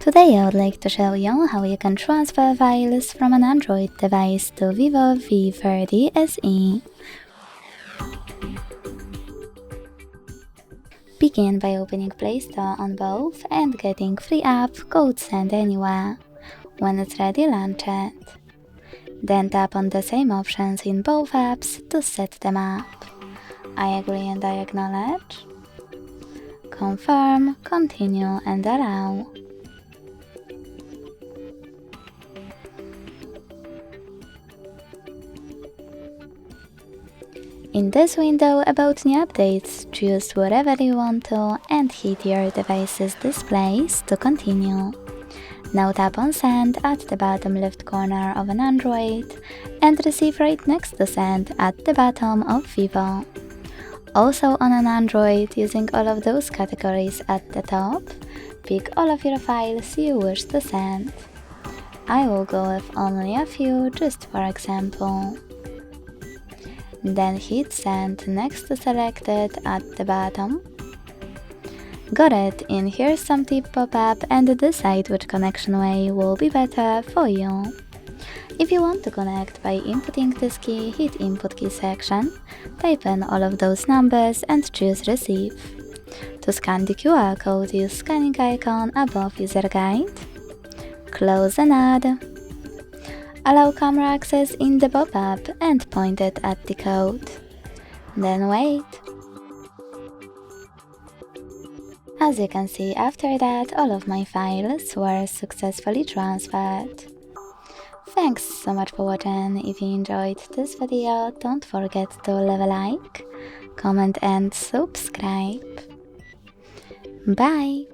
Today I would like to show you how you can transfer files from an Android device to VIVO V40 SE. Begin by opening Play Store on both and getting free app code Send Anywhere. When it's ready, launch it. Then tap on the same options in both apps to set them up. I agree and I acknowledge. Confirm, continue and allow. In this window about new updates, choose wherever you want to and hit your device's displays to continue. Now tap on Send at the bottom left corner of an Android and receive right next to Send at the bottom of Vivo. Also on an Android, using all of those categories at the top, pick all of your files you wish to send. I will go with only a few just for example. Then hit Send next to Selected at the bottom. Got it, in here's some tip pop-up and decide which connection way will be better for you. If you want to connect by inputting this key, hit Input key section, type in all of those numbers and choose Receive. To scan the QR code, use scanning icon above User Guide. Close and add. Allow camera access in the pop-up and point it at the code. Then wait. As you can see, after that, all of my files were successfully transferred. Thanks so much for watching. If you enjoyed this video, don't forget to leave a like, comment and subscribe. Bye!